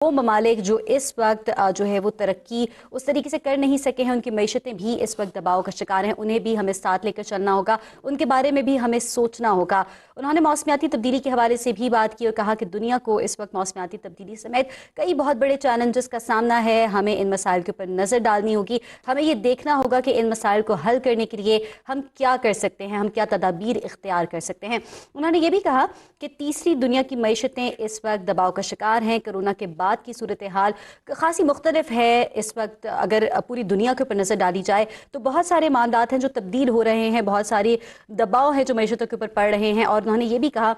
वो ममालिक जो इस वक्त जो है वो तरक्की उस तरीके से कर नहीं सके हैं, उनकी मईशतें भी इस वक्त दबाव का शिकार हैं, उन्हें भी हमें साथ लेकर चलना होगा, उनके बारे में भी हमें सोचना होगा। उन्होंने मौसमियाती तब्दीली के हवाले से भी बात की और कहा कि दुनिया को इस वक्त मौसमियाती तब्दीली समेत कई बहुत बड़े चैलेंजेस का सामना है, हमें इन मसाइल के ऊपर नज़र डालनी होगी, हमें ये देखना होगा कि इन मसाइल को हल करने के लिए हम क्या कर सकते हैं, हम क्या तदाबीर इख्तियार कर सकते हैं। उन्होंने ये भी कहा कि तीसरी दुनिया की मईशतें इस वक्त दबाव का शिकार हैं। कोरोना के बाद की सूरत हाल खासी मुख्तलिफ है। इस वक्त अगर पूरी दुनिया के ऊपर नज़र डाली जाए तो बहुत सारे मामलात हैं जो तब्दील हो रहे हैं, बहुत सारे दबाव हैं जो मईशतों के ऊपर पड़ रहे हैं। और उन्होंने ये भी कहा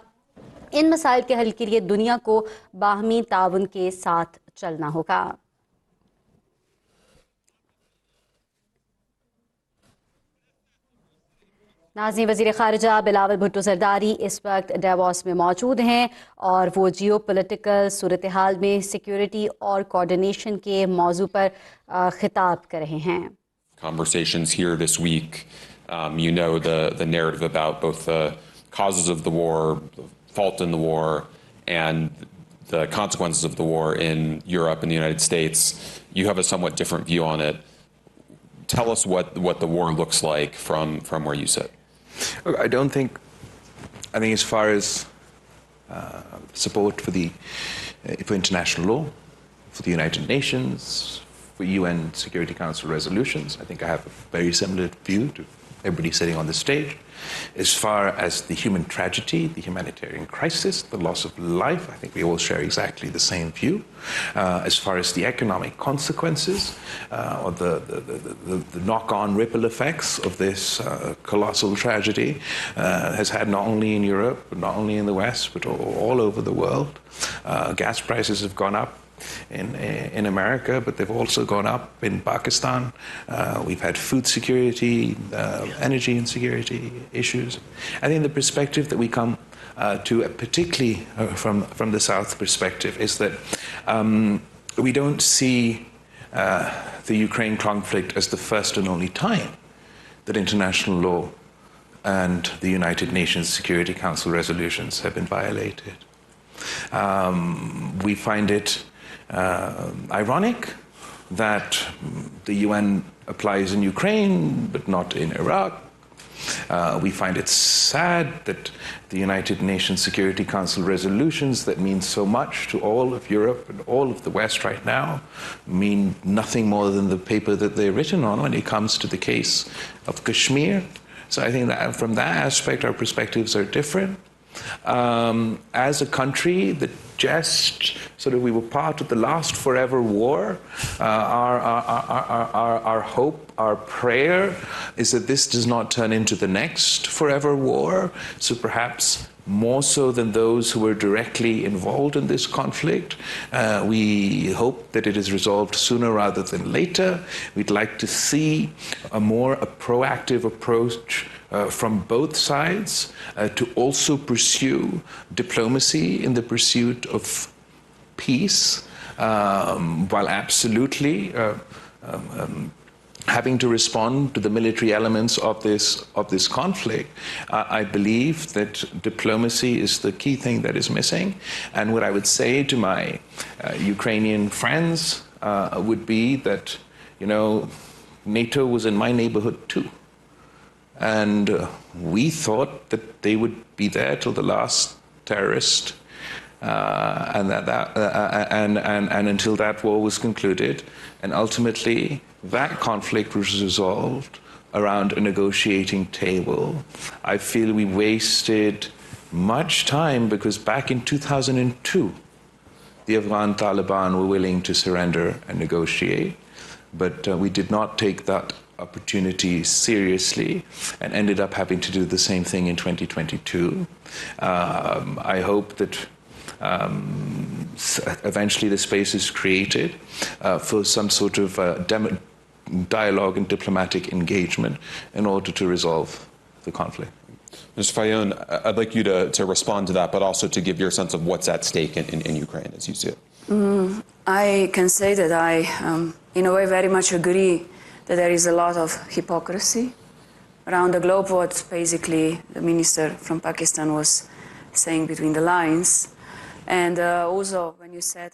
इन मसाइल के हल के लिए दुनिया को बाहमी ताउन के साथ चलना होगा। नाज़रीन, वज़ीर ख़ारिजा बिलावल भुट्टो ज़रदारी इस वक्त डेवॉस में मौजूद हैं और वो जियो पोलिटिकल सूरत हाल में सिक्योरिटी और कोऑर्डिनेशन के मौजू पर खिताब कर रहे हैं। Conversations here this week, you know the narrative about both the causes of the war, the fault in the war, and the consequences of the war in Europe and the United States. You have a somewhat different view on it. Tell us what the war looks like from where you sit. Look, I think as far as support for international law, for the United Nations, for UN Security Council resolutions, I think I have a very similar view to everybody sitting on the stage. As far as the human tragedy, the humanitarian crisis, the loss of life, I think we all share exactly the same view. As far as the economic consequences or the knock-on ripple effects of this colossal tragedy has had not only in Europe, not only in the West, but all over the world. Gas prices have gone up in America, but they've also gone up in Pakistan. We've had food security, energy insecurity issues. I think the perspective that we come to, particularly from the South perspective, is that we don't see the Ukraine conflict as the first and only time that international law and the United Nations Security Council resolutions have been violated. We find it ironic that the UN applies in Ukraine but not in Iraq. We find it sad that the United Nations Security Council resolutions that mean so much to all of Europe and all of the West right now mean nothing more than the paper that they're written on when it comes to the case of Kashmir. So I think that from that aspect our perspectives are different. As a country that just we were part of the last forever war, our hope, our prayer is that this does not turn into the next forever war. So perhaps more so than those who were directly involved in this conflict, we hope that it is resolved sooner rather than later. We'd like to see a proactive approach from both sides to also pursue diplomacy in the pursuit of peace, while absolutely having to respond to the military elements of this conflict. I believe that diplomacy is the key thing that is missing. And what I would say to my Ukrainian friends would be that, NATO was in my neighborhood too. And we thought that they would be there till the last terrorist, and until that war was concluded, and ultimately that conflict was resolved around a negotiating table. I feel we wasted much time because back in 2002, the Afghan Taliban were willing to surrender and negotiate, but we did not take that opportunity seriously and ended up having to do the same thing in 2022. I hope that eventually the space is created for some sort of dialogue and diplomatic engagement in order to resolve the conflict. Ms. Fayoum, I'd like you to respond to that, but also to give your sense of what's at stake in Ukraine as you see it. I can say that I, in a way, very much agree that there is a lot of hypocrisy around the globe, what basically the minister from Pakistan was saying between the lines. And also, when you said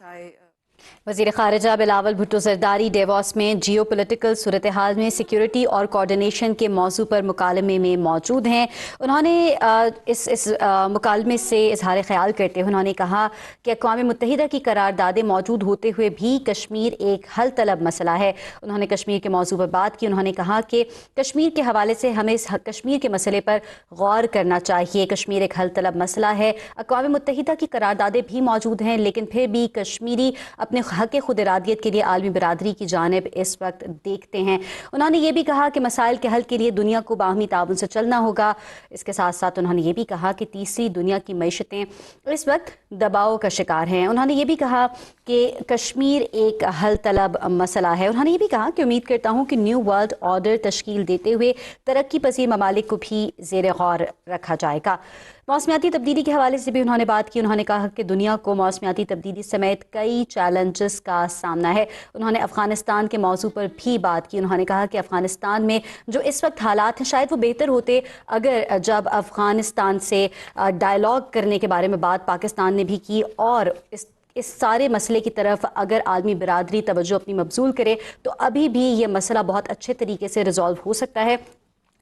वज़ीर ख़ारिजा Bilawal Bhutto Zardari Davos में geo political सूरत हाल में security और coordination के मौजू पर मुकालमे में मौजूद हैं। उन्होंने इस मुकालमे से इजहार ख्याल करते हुए उन्होंने कहा कि अक़वाम मुत्तहिदा की करारदादें मौजूद होते हुए भी कश्मीर एक हल तलब मसला है। उन्होंने कश्मीर के मौजू पर बात की। उन्होंने कहा कि कश्मीर के हवाले से हमें कश्मीर के मसले पर गौर करना चाहिए। कश्मीर एक हल तलब मसला है। अक़वाम मुत्तहिदा की करारदादें भी मौजूद हैं, लेकिन फिर भी कश्मीरी अपने हक खुद इरादियत के लिए आलमी बरादरी की जानिब इस वक्त देखते हैं। उन्होंने ये भी कहा कि मसाइल के हल के लिए दुनिया को बाहमी ताउन से चलना होगा। इसके साथ साथ उन्होंने ये भी कहा कि तीसरी दुनिया की मईशतें इस वक्त दबाव का शिकार हैं। उन्होंने ये भी कहा कि कश्मीर एक हल तलब मसला है। उन्होंने ये भी कहा कि उम्मीद करता हूँ कि न्यू वर्ल्ड ऑर्डर तश्कील देते हुए तरक्की पसीर ममालिक को भी ज़ेर गौर रखा जाएगा। मौसमियाती तब्दीली के हवाले से भी उन्होंने बात की। उन्होंने कहा कि दुनिया को मौसमियाती तब्दीली समेत कई चैलेंजेस का सामना है। उन्होंने अफ़गानिस्तान के मौजू पर भी बात की। उन्होंने कहा कि अफ़गानिस्तान में जो इस वक्त हालात हैं शायद वो बेहतर होते अगर जब अफ़गानिस्तान से डायलॉग करने के बारे में बात पाकिस्तान ने भी की और इस सारे मसले की तरफ अगर आलमी बिरादरी तवज्जो अपनी मबजूल करे तो अभी भी ये मसला बहुत अच्छे तरीके से रिजॉल्व हो सकता है।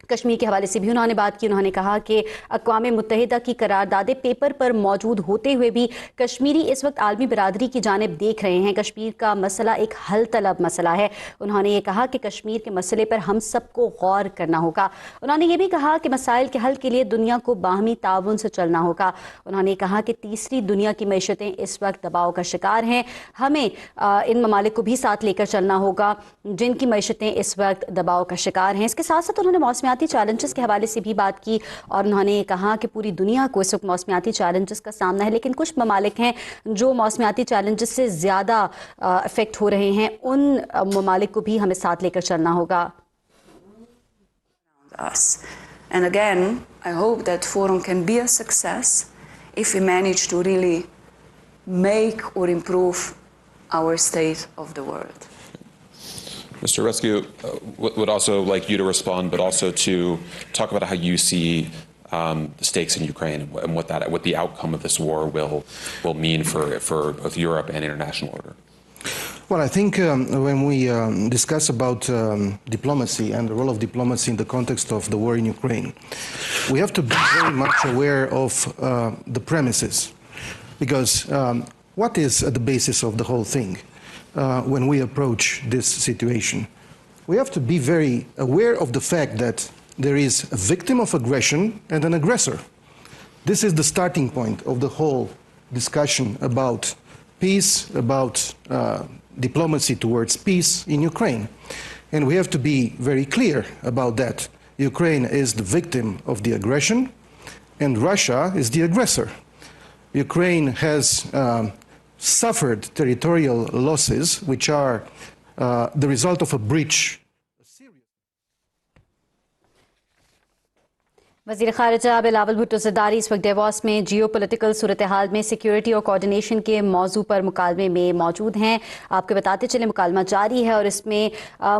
कश्मीर के हवाले से भी उन्होंने बात की। उन्होंने कहा कि अक़वाम मुत्तहिदा की करारदादें पेपर पर मौजूद होते हुए भी कश्मीरी इस वक्त आलमी बिरादरी की जानिब देख रहे हैं। कश्मीर का मसला एक हल तलब मसला है। उन्होंने ये कहा कि कश्मीर के मसले पर हम सबको गौर करना होगा। उन्होंने ये भी कहा कि मसाइल के हल के लिए दुनिया को बाहमी ताउन से चलना होगा। उन्होंने कहा कि तीसरी दुनिया की मईशतें इस वक्त दबाव का शिकार हैं। हमें इन ममालिक को भी साथ लेकर चलना होगा जिनकी मईशतें इस वक्त दबाव का शिकार हैं। इसके साथ साथ उन्होंने मौसमियाती चैलेंजेस के हवाले से भी बात की और उन्होंने कहा कि पूरी दुनिया को इस वक्त मौसमियाती चैलेंजेस का सामना है, लेकिन कुछ ममालिक हैं जो मौसमियाती चैलेंजेस से ज़्यादा अफेक्ट हो रहे हैं। उन ममालिक को भी हमें साथ लेकर चलना होगा। And again, I hope that forum can be a success if we manage to really make or improve our state of the world. Mr. Rescue, would also like you to respond, but also to talk about how you see the stakes in Ukraine and what the outcome of this war will mean for both Europe and international order. Well, I think when we discuss about diplomacy and the role of diplomacy in the context of the war in Ukraine, we have to be very much aware of the premises, because what is at the basis of the whole thing? When we approach this situation, we have to be very aware of the fact that there is a victim of aggression and an aggressor. This is the starting point of the whole discussion about peace, about diplomacy towards peace in Ukraine. And we have to be very clear about that. Ukraine is the victim of the aggression, and Russia is the aggressor. Ukraine has suffered territorial losses, which are the result of a breach. वज़ीर ख़ारिजा बिलावल भुट्टो ज़रदारी इस वक्त Davos में geo political सूरत हाल में security और coordination के मौजू पर मुकालमे में मौजूद हैं। आपको बताते चले मुकालमा जारी है और इसमें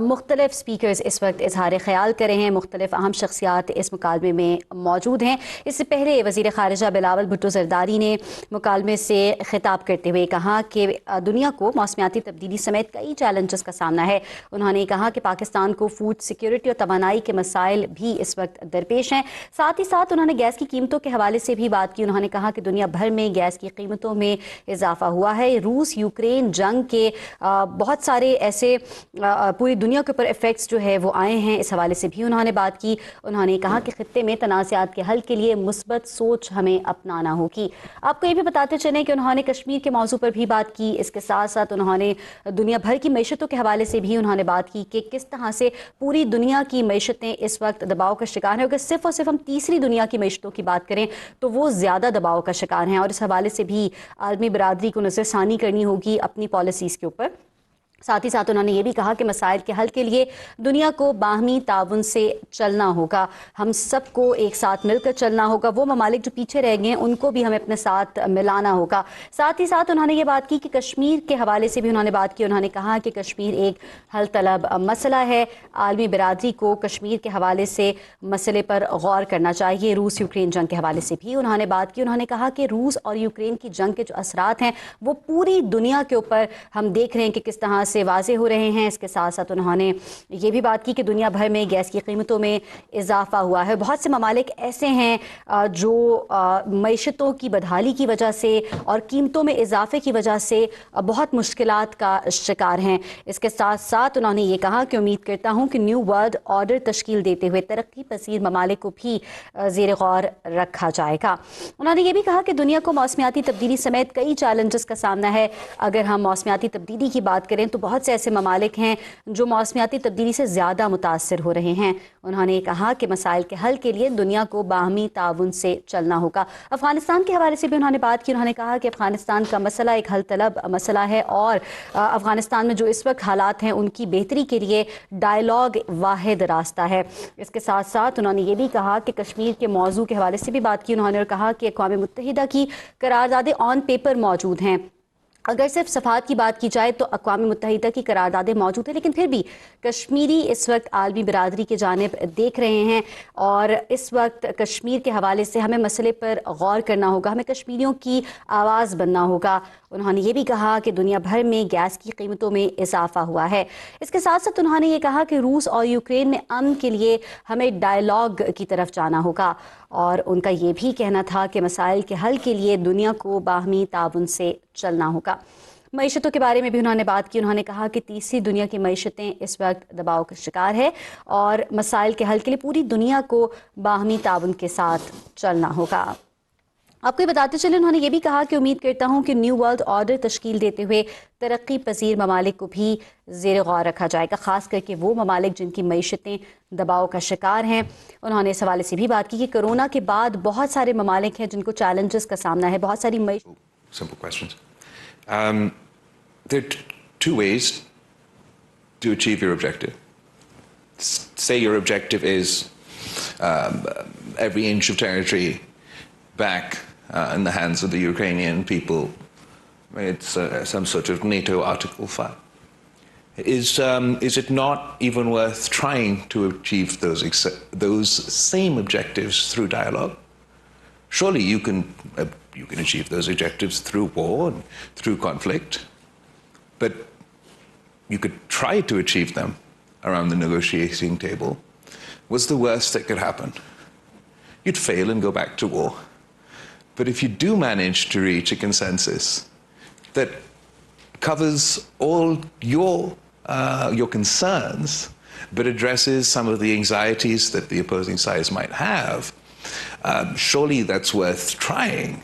मुख्तलिफ स्पीकर्स इस वक्त इजहार ख्याल कर रहे हैं। मुख्तलिफ अहम शख्सियात इस मुकालमे में मौजूद हैं। इससे पहले वज़ीर ख़ारिजा बिलावल भुट्टो ज़रदारी ने मुकालमे से खिताब करते हुए कहा कि दुनिया को मौसमियाती तब्दीली समेत कई चैलेंजेस का सामना है। उन्होंने कहा कि पाकिस्तान को फूड सिक्योरिटी और तवानाई के मसाइल भी इस वक्त दरपेश हैं। साथ ही साथ उन्होंने गैस की कीमतों के हवाले से भी बात की। उन्होंने कहा कि दुनिया भर में गैस की कीमतों में इजाफा हुआ है। रूस यूक्रेन जंग के बहुत सारे ऐसे पूरी दुनिया के ऊपर इफेक्ट्स जो है वो आए हैं। इस हवाले से भी उन्होंने बात की। उन्होंने कहा कि खित्ते में तनाज़ात के हल के लिए मुस्बत सोच हमें अपनाना होगी। आपको ये भी बताते चलें कि उन्होंने कश्मीर के मौजू पर भी बात की। इसके साथ साथ उन्होंने दुनिया भर की मईशतों के हवाले से भी उन्होंने बात की कि किस तरह से पूरी दुनिया की मईशतें इस वक्त दबाव का शिकार हैं। अगर सिर्फ और सिर्फ हम तीसरी दुनिया की मईशतों की बात करें तो वो ज़्यादा दबाव का शिकार हैं और इस हवाले से भी आलमी बरादरी को नज़रसानी करनी होगी अपनी पॉलिसीज़ के ऊपर। साथ ही साथ उन्होंने ये भी कहा कि मसाइल के हल के लिए दुनिया को बाहमी ताउन से चलना होगा, हम सबको एक साथ मिलकर चलना होगा। वो ममालिक जो पीछे रह गए हैं उनको भी हमें अपने साथ मिलाना होगा। साथ ही साथ उन्होंने ये बात की कि कश्मीर के हवाले से भी उन्होंने बात की। उन्होंने कहा कि कश्मीर एक हल तलब मसला है, आलमी बिरादरी को कश्मीर के हवाले से मसले पर गौर करना चाहिए। रूस यूक्रेन जंग के हवाले से भी उन्होंने बात की। उन्होंने कहा कि रूस और यूक्रेन की जंग के जो असरात हैं वो पूरी दुनिया के ऊपर हम देख रहे हैं कि किस तरह से वाज़ेह हो रहे हैं। इसके साथ साथ उन्होंने ये भी बात की कि दुनिया भर में गैस की कीमतों में इजाफा हुआ है। बहुत से ममालिक ऐसे हैं जो मईशतों की बदहाली की वजह से और कीमतों में इजाफे की वजह से बहुत मुश्किलात का शिकार हैं। इसके साथ साथ उन्होंने ये कहा कि उम्मीद करता हूँ कि न्यू वर्ल्ड ऑर्डर तश्कील देते हुए तरक्की पसीर ममालिक को भी ज़ेर गौर रखा जाएगा। उन्होंने ये भी कहा कि दुनिया को मौसमियाती तब्दीली समेत कई चैलेंजेस का सामना है। अगर हम मौसमियाती तब्दीली की बात करें तो बहुत से ऐसे ममालिक हैं जो मौसमियाती तब्दीली से ज़्यादा मुतासर हो रहे हैं। उन्होंने कहा कि मसाइल के हल के लिए दुनिया को बाहमी ताउन से चलना होगा। अफ़गानिस्तान के हवाले से भी उन्होंने बात की। उन्होंने कहा कि अफ़गानिस्तान का मसला एक हल तलब मसला है और अफ़गानिस्तान में जो इस वक्त हालात हैं उनकी बेहतरी के लिए डायलॉग वाहिद रास्ता है। इसके साथ साथ उन्होंने ये भी कहा कि कश्मीर के मौजू के हवाले से भी बात की। उन्होंने कहा कि अक़वाम मुत्तहिदा की करारदादें ऑन पेपर मौजूद हैं। अगर सिर्फ सफ़ात की बात की जाए तो अक़वाम मुत्तहिदा की करारदादें मौजूद हैं, लेकिन फिर भी कश्मीरी इस वक्त आलमी बिरादरी की जानिब देख रहे हैं और इस वक्त कश्मीर के हवाले से हमें मसले पर गौर करना होगा, हमें कश्मीरियों की आवाज़ बनना होगा। उन्होंने ये भी कहा कि दुनिया भर में गैस की कीमतों में इजाफा हुआ है। इसके साथ साथ उन्होंने ये कहा कि रूस और यूक्रेन में अमन के लिए हमें डायलॉग की तरफ जाना होगा और उनका ये भी कहना था कि मसाइल के हल के लिए दुनिया को बाहमी ताउन से चलना होगा। मईशतों के बारे में भी उन्होंने बात की। उन्होंने कहा कि तीसरी दुनिया की मईशतें इस वक्त दबाव का शिकार है और मसाइल के हल के लिए पूरी दुनिया को बाहमी ताउन के साथ चलना होगा। आपको ये बताते चले उन्होंने ये भी कहा कि उम्मीद करता हूँ कि न्यू वर्ल्ड ऑर्डर तश्कील देते हुए तरक्की पसीर ममालिक को भी ज़ेर गौर रखा जाएगा, ख़ास करके वो ममालिक जिनकी मईशतें दबाव का शिकार हैं। उन्होंने इस हवाले से भी बात की कि कोरोना के बाद बहुत सारे ममालिक हैं जिनको चैलेंजेस का सामना है, बहुत सारी Simple questions. There are two ways to achieve your objective. Say your objective is every inch of territory back in the hands of the Ukrainian people. It's some sort of NATO Article 5. Is it not even worth trying to achieve those same objectives through dialogue? Surely you can achieve those objectives through war and through conflict, but you could try to achieve them around the negotiating table. What's the worst that could happen? You'd fail and go back to war. But if you do manage to reach a consensus that covers all your concerns, but addresses some of the anxieties that the opposing sides might have, surely that's worth trying.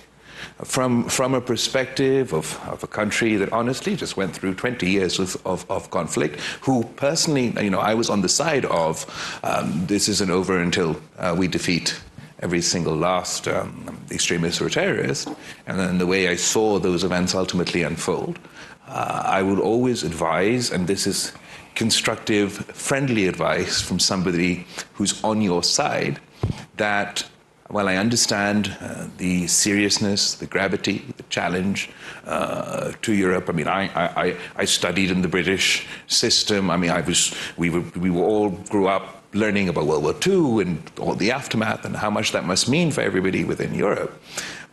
From a perspective of a country that honestly just went through 20 years of conflict, who personally, I was on the side of this isn't over until we defeat every single last extremist or terrorist. And then the way I saw those events ultimately unfold, I would always advise, and this is constructive, friendly advice from somebody who's on your side, that while I understand the seriousness, the gravity, the challenge to Europe, I mean, I studied in the British system. I mean, we all grew up learning about World War II and all the aftermath and how much that must mean for everybody within Europe.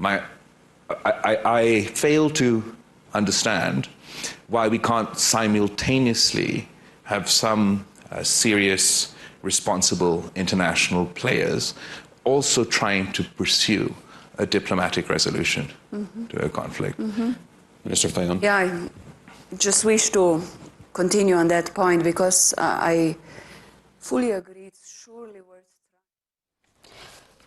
I fail to understand why we can't simultaneously have some serious, responsible international players also trying to pursue a diplomatic resolution to a conflict. Minister Fayon? Yeah, I just wish to continue on that point because I fully agree. It's surely worth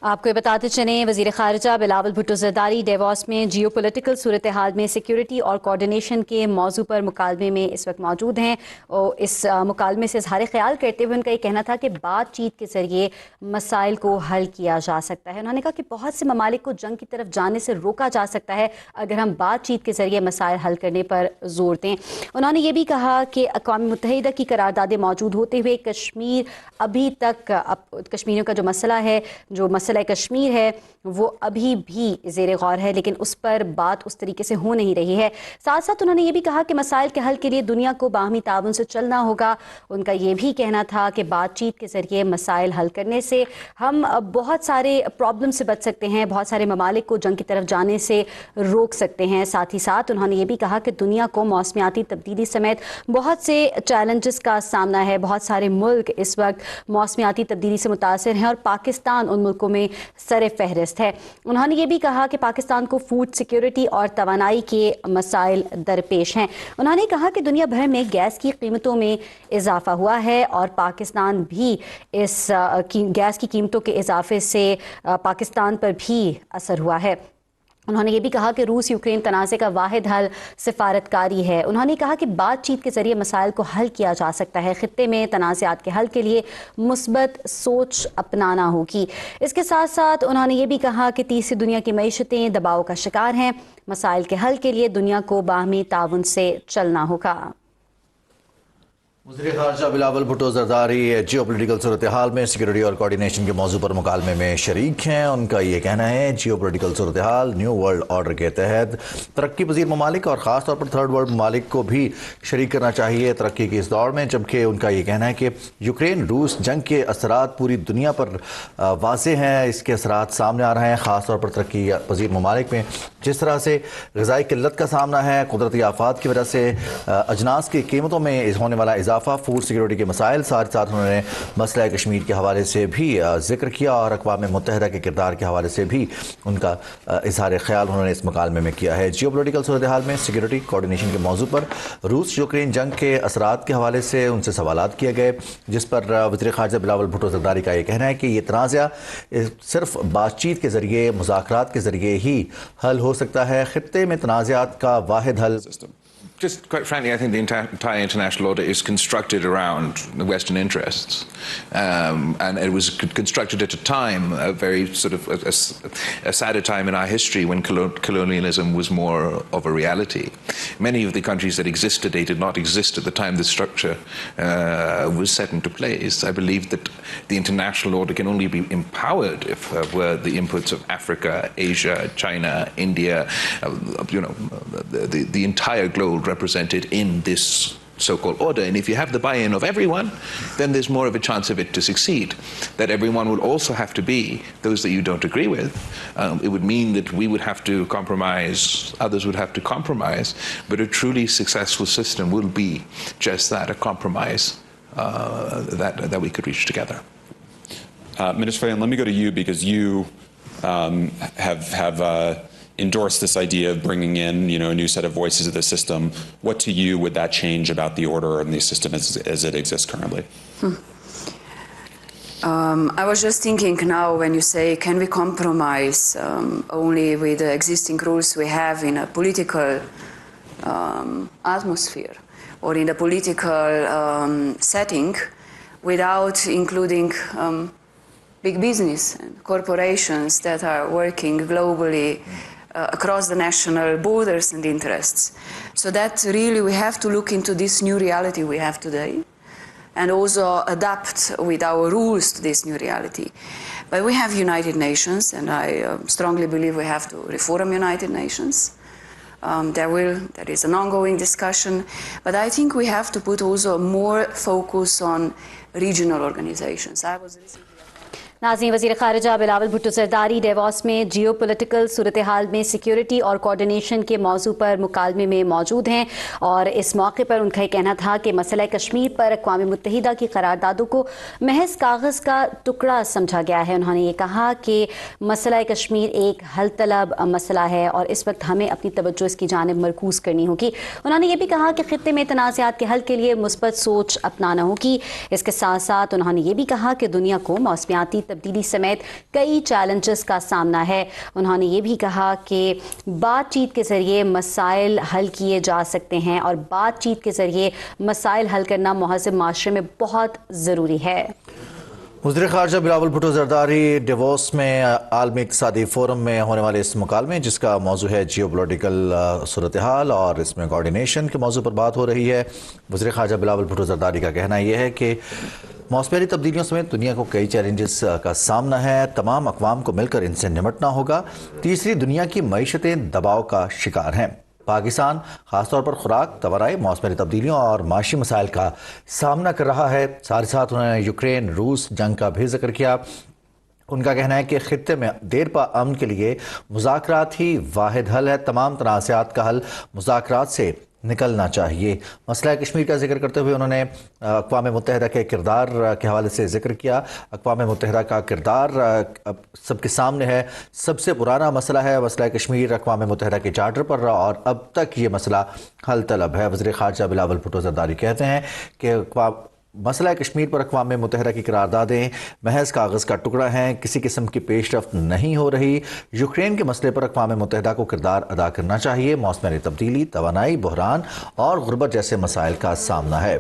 آپ کو یہ بتاتے چلیں وزیر خارجہ Bilawal Bhutto Zardari Davos میں Jio political صورتحال میں سیکیورٹی اور کوارڈینیشن کے موضوع پر مکالمے میں اس وقت موجود ہیں اور اس مکالمے سے اظہار خیال کرتے ہوئے ان کا یہ کہنا تھا کہ بات چیت کے ذریعے مسائل کو حل کیا جا سکتا ہے. انہوں نے کہا کہ بہت سے ممالک کو جنگ کی طرف جانے سے روکا جا سکتا ہے اگر ہم بات چیت کے ذریعے مسائل حل کرنے پر زور دیں. انہوں نے یہ بھی کہا کہ اقوام متحدہ کی قراردادیں موجود ہوتے ہوئے کشمیر ابھی تک کشمیریوں کا جو مسئلہ ہے جو مسئلہ کشمیر ہے وہ ابھی بھی زیر غور ہے لیکن اس پر بات اس طریقے سے ہو نہیں رہی ہے. ساتھ ساتھ انہوں نے یہ بھی کہا کہ مسائل کے حل کے لیے دنیا کو باہمی تعاون سے چلنا ہوگا. ان کا یہ بھی کہنا تھا کہ بات چیت کے ذریعے مسائل حل کرنے سے ہم بہت سارے پرابلم سے بچ سکتے ہیں, بہت سارے ممالک کو جنگ کی طرف جانے سے روک سکتے ہیں. ساتھ ہی ساتھ انہوں نے یہ بھی کہا کہ دنیا کو موسمیاتی تبدیلی سمیت بہت سے چیلنجز کا سامنا ہے. بہت سارے ملک اس وقت موسمیاتی تبدیلی سے متاثر ہیں اور پاکستان ان ملکوں میں سر فہرست ہے. انہوں نے یہ بھی کہا کہ پاکستان کو فوڈ سیکیورٹی اور توانائی کے مسائل درپیش ہیں. انہوں نے کہا کہ دنیا بھر میں گیس کی قیمتوں میں اضافہ ہوا ہے اور پاکستان بھی اس گیس کی قیمتوں کے اضافے سے پاکستان پر بھی اثر ہوا ہے. انہوں نے یہ بھی کہا کہ روس یوکرین تنازع کا واحد حل سفارتکاری ہے. انہوں نے کہا کہ بات چیت کے ذریعے مسائل کو حل کیا جا سکتا ہے. خطے میں تنازعات کے حل کے لیے مثبت سوچ اپنانا ہوگی. اس کے ساتھ ساتھ انہوں نے یہ بھی کہا کہ تیسری دنیا کی معیشتیں دباؤ کا شکار ہیں. مسائل کے حل کے لیے دنیا کو باہمی تعاون سے چلنا ہوگا. وزیر خارجہ بلاول بھٹو زرداری جیو پولیٹیکل صورتحال میں سیکیورٹی اور کوارڈینیشن کے موضوع پر مکالمے میں شریک ہیں. ان کا یہ کہنا ہے جیو پولیٹیکل صورتحال نیو ورلڈ آرڈر کے تحت ترقی پذیر ممالک اور خاص طور پر تھرڈ ورلڈ ممالک کو بھی شریک کرنا چاہیے ترقی کے اس دور میں. جبکہ ان کا یہ کہنا ہے کہ یوکرین روس جنگ کے اثرات پوری دنیا پر واضح ہیں. اس کے اثرات سامنے آ رہے ہیں خاص طور پر ترقی پذیر ممالک میں. جس طرح سے غذائی قلت کا سامنا ہے, قدرتی آفات کی وجہ سے اجناس کی قیمتوں میں ہونے والا اضافہ, فوڈ سیکیورٹی کے مسائل, ساتھ ساتھ انہوں نے مسئلہ کشمیر کے حوالے سے بھی ذکر کیا اور اقوام متحدہ کے کردار کے حوالے سے بھی ان کا اظہار خیال انہوں نے اس مکالمے میں کیا ہے. جیو پولیٹیکل صورتحال میں سیکیورٹی کوارڈینیشن کے موضوع پر روس یوکرین جنگ کے اثرات کے حوالے سے ان سے سوالات کیے گئے, جس پر وزیر خارجہ بلاول بھٹو زرداری کا یہ کہنا ہے کہ یہ تنازع صرف بات چیت کے ذریعے, مذاکرات کے ذریعے ہی حل ہو سکتا ہے. خطے میں تنازعات کا واحد حل Just quite frankly, I think the entire international order is constructed around the Western interests. And it was constructed at a time, a very sort of a sadder time in our history when colonialism was more of a reality. Many of the countries that exist today did not exist at the time the structure was set into place. I believe that the international order can only be empowered if were the inputs of Africa, Asia, China, India, the entire globe represented in this so-called order. And if you have the buy-in of everyone, then there's more of a chance of it to succeed. That everyone will also have to be those that you don't agree with. It would mean that we would have to compromise, others would have to compromise, but a truly successful system will be just that, a compromise that we could reach together. Minister Fayan, let me go to you because you have endorsed this idea of bringing in, a new set of voices of the system. What to you would that change about the order and the system as it exists currently? I was just thinking now when you say, can we compromise only with the existing rules we have in a political atmosphere or in a political setting without including big business and corporations that are working globally across the national borders and interests. So that really we have to look into this new reality we have today and also adapt with our rules to this new reality. But we have United Nations, and I strongly believe we have to reform United Nations. There is an ongoing discussion, but I think we have to put also more focus on regional organizations. ناظرین, وزیر خارجہ Bilawal Bhutto Zardari Davos میں Jio political صورتحال میں security اور coordination کے موضوع پر مکالمے میں موجود ہیں اور اس موقع پر ان کا یہ کہنا تھا کہ مسئلہ کشمیر پر اقوام متحدہ کی قراردادوں کو محض کاغذ کا ٹکڑا سمجھا گیا ہے. انہوں نے یہ کہا کہ مسئلہ کشمیر ایک حل طلب مسئلہ ہے اور اس وقت ہمیں اپنی توجہ اس کی جانب مرکوز کرنی ہوگی. انہوں نے یہ بھی کہا کہ خطے میں تنازعات کے حل کے لیے مثبت سوچ اپنانا ہوگی. اس کے ساتھ ساتھ انہوں نے یہ بھی کہا کہ دنیا کو موسمیاتی तब्दीली समेत कई चैलेंजेस का सामना है। उन्होंने ये भी कहा कि बातचीत के ज़रिए मसाइल हल किए जा सकते हैं और बातचीत के ज़रिए मसाइल हल करना महज़ब माशरे में बहुत ज़रूरी है। वज़ीर ख़ारजा बिलावल भुट्टो ज़रदारी डेवोस में आलमी इक़्तिसादी फ़ोरम में होने वाले इस मुकालमे जिसका मौजू है जियो पॉलिटिकल सूरत हाल और इसमें कोऑर्डिनेशन के मौजू पर बात हो रही है। वज़ीर ख़ारजा बिलावल भुट्टो ज़रदारी का कहना यह है कि मौसमी तब्दीलियों समेत दुनिया को कई चैलेंजेस का सामना है, तमाम अक़वाम को मिलकर इनसे निपटना होगा। तीसरी दुनिया की मईशतें दबाव का शिकार हैं। पाकिस्तान ख़ासतौर पर खुराक, तवानाई, मौसमी तब्दीलियों और माशी मसाइल का सामना कर रहा है। साथ ही साथ उन्होंने यूक्रेन रूस जंग का भी जिक्र किया। उनका कहना है कि खित्ते में देर पा अमन के लिए मुज़ाकरात ही वाहिद हल है। तमाम तनाज़ात का हल मुज़ाकरात से निकलना चाहिए। मसला कश्मीर का जिक्र करते हुए उन्होंने अक़वाम मुत्तहिदा के किरदार के हवाले से जिक्र किया। अक़वाम मुत्तहिदा का किरदार सबके सामने है। सबसे पुराना मसला है मसला कश्मीर अक़वाम मुत्तहिदा के चार्टर पर और अब तक ये मसला हल तलब है। वज़ीर ख़ारजा बिलावल भुट्टो ज़रदारी कहते हैं कि मसला कश्मीर पर अक़वाम मुत्तहिदा की करारदादें महज कागज़ का टुकड़ा हैं, किसी किस्म की पेशरफ्त नहीं हो रही। यूक्रेन के मसले पर अक़वाम मुत्तहिदा को किरदार अदा करना चाहिए। मौसमी तब्दीली, तवानाई, बहरान और गुर्बत जैसे मसाइल का सामना है।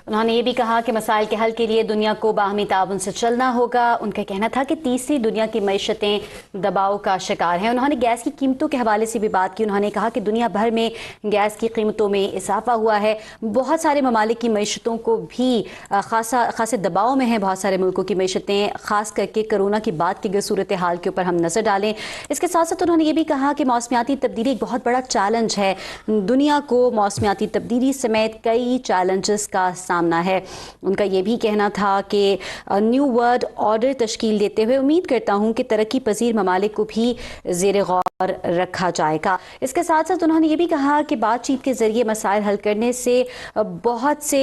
उन्होंने ये भी कहा कि मसाइल के हल के लिए दुनिया को बाहमी ताउन से चलना होगा। उनका कहना था कि तीसरी दुनिया की मईशतें दबाव का शिकार हैं। उन्होंने गैस की कीमतों के हवाले से भी बात की। उन्होंने कहा कि दुनिया भर में गैस की कीमतों में इजाफा हुआ है। बहुत सारे ममालिक की मईशतों को भी खासे दबाव में है। बहुत सारे मुल्कों की मईशतें, ख़ास करके कोरोना की बाद की सूरत हाल के ऊपर हम नज़र डालें। इसके साथ साथ उन्होंने ये भी कहा कि मौसमियाती तब्दीली एक बहुत बड़ा चैलेंज है। दुनिया को मौसमियाती तब्दीली समेत कई चैलेंजेस का सामना है। उनका यह भी कहना था कि न्यू वर्ल्ड ऑर्डर तश्कील देते हुए उम्मीद करता हूं कि तरक्की पजीर ममालिक को भी ज़ेर गौर रखा जाएगा। इसके साथ साथ उन्होंने ये भी कहा कि बातचीत के ज़रिए मसाइल हल करने से बहुत से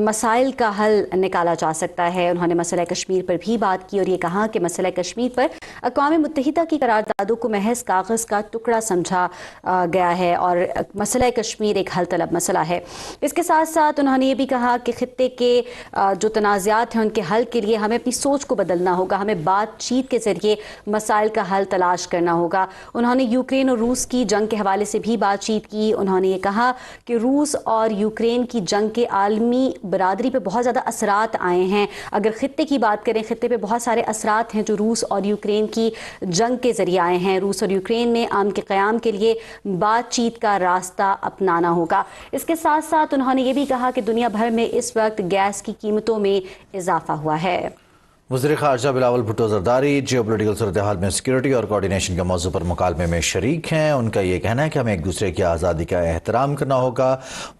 मसाइल का हल निकाला जा सकता है। उन्होंने मसला कश्मीर पर भी बात की और ये कहा कि मसला कश्मीर पर अक़वाम मुत्तहिदा की करारदादों को महज कागज़ का टुकड़ा समझा गया है और मसला कश्मीर एक हल तलब मसला है। इसके साथ साथ उन्होंने ये भी कहा कि खित्ते के जो तनाज़ात हैं उनके हल के लिए हमें अपनी सोच को बदलना होगा। हमें बातचीत के ज़रिए मसाइल का हल तलाश करना होगा। उन्होंने यूक्रेन और रूस की जंग के हवाले से भी बातचीत की। उन्होंने ये कहा कि रूस और यूक्रेन की जंग के आलमी बरादरी पर बहुत ज़्यादा असरात आए हैं। अगर खित्ते की बात करें, खित्ते पे बहुत सारे असरात हैं जो रूस और यूक्रेन की जंग के ज़रिए आए हैं। रूस और यूक्रेन में अमन के क़याम के लिए बातचीत का रास्ता अपनाना होगा। इसके साथ साथ उन्होंने ये भी कहा कि दुनिया भर में इस वक्त गैस की कीमतों में इजाफा हुआ है। वज़ीर ख़ारजा बिलावल भुट्टो ज़रदारी जियो पॉलिटिकल सूरत हाल में सिक्योरिटी और कोऑर्डिनेशन के मौजू पर मुकालमे में शरीक हैं। उनका ये कहना है कि हमें एक दूसरे की आज़ादी का एहतराम करना होगा।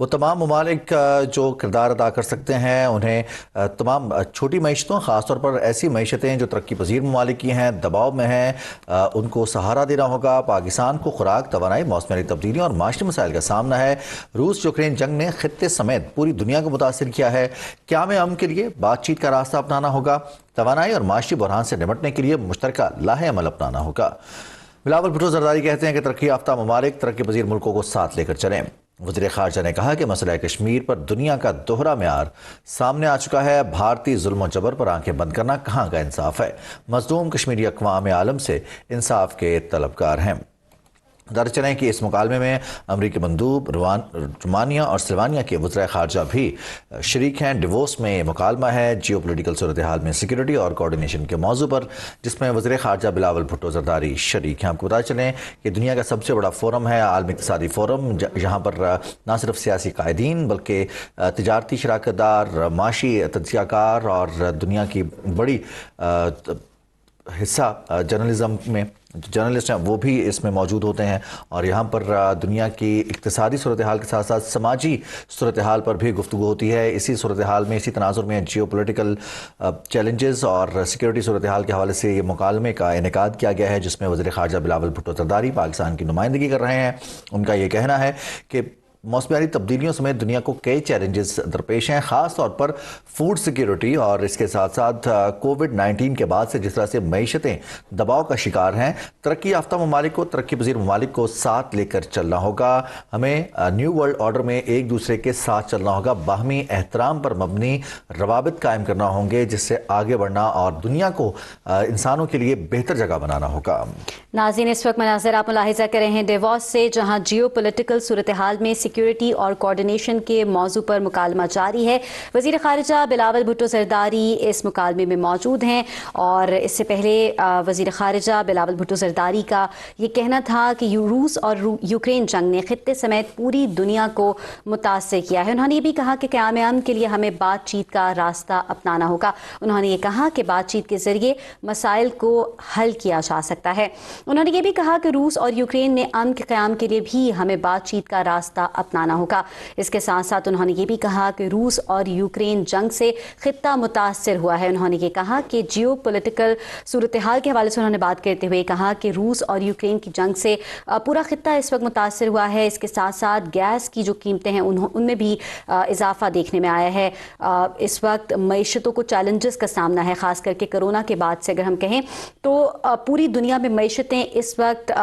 वो तमाम ममालिक जो किरदार अदा कर सकते हैं उन्हें तमाम छोटी मईशतों, ख़ासतौर पर ऐसी मईशतें जो तरक्की पजीर ममालिक की हैं, दबाव में हैं, उनको सहारा देना होगा। पाकिस्तान को खुराक, तवानाई, मौसमी तब्दीली और माशी मसाइल का सामना है। रूस यूक्रेन जंग ने खित्ते समेत पूरी दुनिया को मुतासिर किया है। क़याम अमन के लिए बातचीत का रास्ता अपनाना होगा। तवानाई और माशी बहरान से निपटने के लिए मुश्तरका लाहे अमल अपनाना होगा। बिलावल भुट्टो ज़रदारी कहते हैं कि तरक्की याफ्ता ममालिक तरक्की पजीर मुल्कों को साथ लेकर चलें। वज़ीर ख़ारजा ने कहा कि मसला कश्मीर पर दुनिया का दोहरा म्यार सामने आ चुका है। भारतीय जुल्म और जबर पर आंखें बंद करना कहाँ का इंसाफ है। मज़लूम कश्मीरी अक़वाम आलम से इंसाफ के तलबगार हैं। दर्ज चलें कि इस मुकालमे में अमरीकी मंदूब, रोमानिया और सिल्वानिया के वज़ीर ख़ारजा भी शरीक हैं। डिवोस में मुकालमा है जियो पॉलिटिकल सूरत हाल में सिक्योरिटी और कोऑर्डिनेशन के मौजू पर, जिसमें वज़ीर ख़ारजा बिलावल भुट्टो ज़रदारी शरीक हैं। आपको बताते चलें कि दुनिया का सबसे बड़ा फोरम है आलमी इक़्तिसादी फ़ोरम, जहाँ पर न सिर्फ सियासी कायदीन बल्कि तिजारती शराकतदार, माशी तज्ज़ियाकार और दुनिया की बड़ी हिस्सा जर्नलिज़म में जर्नलिस्ट हैं वो भी इसमें मौजूद होते हैं। और यहाँ पर दुनिया की इक़्तिसादी सूरत हाल के साथ साथ समाजी सूरत हाल पर भी गुफ्तगू होती है। इसी सूरत हाल में, इसी तनाजुर में जियो पोलिटिकल चैलेंजेस और सिक्योरिटी सूरत हाल के हवाले से ये मुकालमे का इनेकाद किया गया है, जिसमें वज़ीर ख़ारजा बिलावल भुट्टो ज़रदारी पाकिस्तान की नुमाइंदगी कर रहे हैं। उनका ये कहना है कि मौसमियाती तब्दीलियों समेत दुनिया को कई चैलेंजेस दरपेश हैं, ख़ास तौर पर फूड सिक्योरिटी और इसके साथ साथ कोविड-19 के बाद से जिस तरह से मईशतें दबाव का शिकार हैं। तरक्की याफ्ता ममालिक को, तरक्की पजीर ममालिक को साथ लेकर चलना होगा। हमें न्यू वर्ल्ड ऑर्डर में एक दूसरे के साथ चलना होगा, बाहमी एहतराम पर मबनी रवाबित कायम करना होंगे, जिससे आगे बढ़ना और दुनिया को इंसानों के लिए बेहतर जगह बनाना होगा। नाज़रीन, इस वक्त मनाज़र आप मुलाहिज़ा कर रहे हैं डेवॉस से, जहां जियो पोलिटिकल सूरत हाल में सिक्योरिटी और कोऑर्डिनेशन के मौजू पर मुकालमा जारी है। वज़ीर ख़ारिजा बिलावल भुट्टो ज़रदारी इस मुकालमे में मौजूद हैं और इससे पहले वज़ीर ख़ारिजा बिलावल भुट्टो ज़रदारी का ये कहना था कि रूस और यूक्रेन जंग ने खित्ते समेत पूरी दुनिया को मुतासर किया है। उन्होंने ये भी कहा कि क़याम अमन के लिए हमें बातचीत का रास्ता अपनाना होगा। उन्होंने ये कहा कि बातचीत के ज़रिए मसाइल को हल किया जा सकता है। उन्होंने ये भी कहा कि रूस और यूक्रेन में अमन के क़याम के लिए भी हमें बातचीत का रास्ता अपनाना होगा। इसके साथ साथ उन्होंने ये भी कहा कि रूस और यूक्रेन जंग से खित्ता मुतासर हुआ है। उन्होंने ये कहा कि जियो पोलिटिकल सूरत हाल के हवाले से उन्होंने बात करते हुए कहा कि रूस और यूक्रेन की जंग से पूरा खित्ता इस वक्त मुतासर हुआ है। इसके साथ साथ गैस की जो कीमतें हैं उनमें भी इजाफा देखने में आया है। इस वक्त मईशतों को चैलेंजेस का सामना है, ख़ास करके कोरोना के बाद से अगर हम कहें तो पूरी दुनिया में मईशतें इस वक्त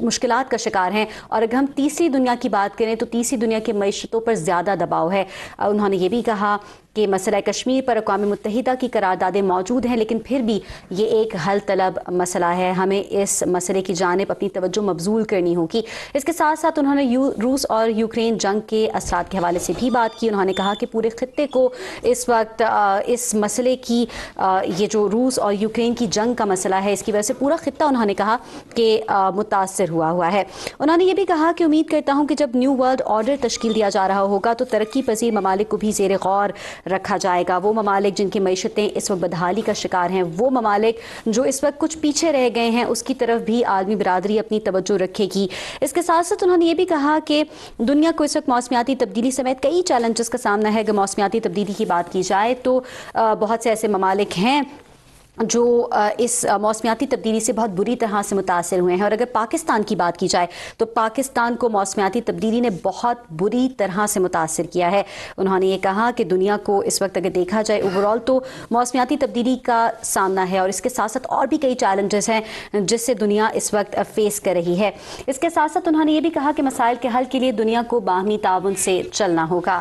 मुश्किलात का शिकार हैं। और अगर हम तीसरी दुनिया की बात करें तो तीसरी दुनिया की मईशतों पर ज़्यादा दबाव है। उन्होंने ये भी कहा कि मसला कश्मीर पर अक़वाम मुत्तहिदा की करारदादें मौजूद हैं, लेकिन फिर भी ये एक हल तलब मसला है। हमें इस मसले की जानिब अपनी तवज्जो मबजूल करनी होगी। इसके साथ साथ उन्होंने रूस और यूक्रेन जंग के असरात के हवाले से भी बात की। उन्होंने कहा कि पूरे खित्ते को इस वक्त इस मसले की ये जो रूस और यूक्रेन की जंग का मसला है, इसकी वजह से पूरा खित्ता उन्होंने कहा कि मुतासर हुआ है। उन्होंने ये भी कहा कि उम्मीद करता हूँ कि जब न्यू वर्ल्ड ऑर्डर तश्कील दिया जा रहा होगा तो तरक्की पजीर ममालिक को भी ज़ेर गौर रखा जाएगा। वो ममालिक जिनकी मईशतें इस वक्त बदहाली का शिकार हैं, वो ममालिक जो इस वक्त कुछ पीछे रह गए हैं, उसकी तरफ भी आलमी बिरादरी अपनी तवज्जो रखेगी। इसके साथ साथ उन्होंने ये भी कहा कि दुनिया को इस वक्त मौसमियाती तब्दीली समेत कई चैलेंजेस का सामना है। अगर मौसमियाती तब्दीली की बात की जाए तो बहुत से ऐसे ममालिक हैं जो इस मौसमियाती तब्दीली से बहुत बुरी तरह से मुतासर हुए हैं। और अगर पाकिस्तान की बात की जाए तो पाकिस्तान को मौसमियाती तब्दीली ने बहुत बुरी तरह से मुतासर किया है। उन्होंने ये कहा कि दुनिया को इस वक्त अगर देखा जाए ओवरऑल तो मौसमियाती तब्दीली का सामना है और इसके साथ साथ और भी कई चैलेंजेस हैं जिससे दुनिया इस वक्त फेस कर रही है। इसके साथ साथ उन्होंने ये भी कहा कि मसाइल के हल के लिए दुनिया को बाहमी ताउन से चलना होगा।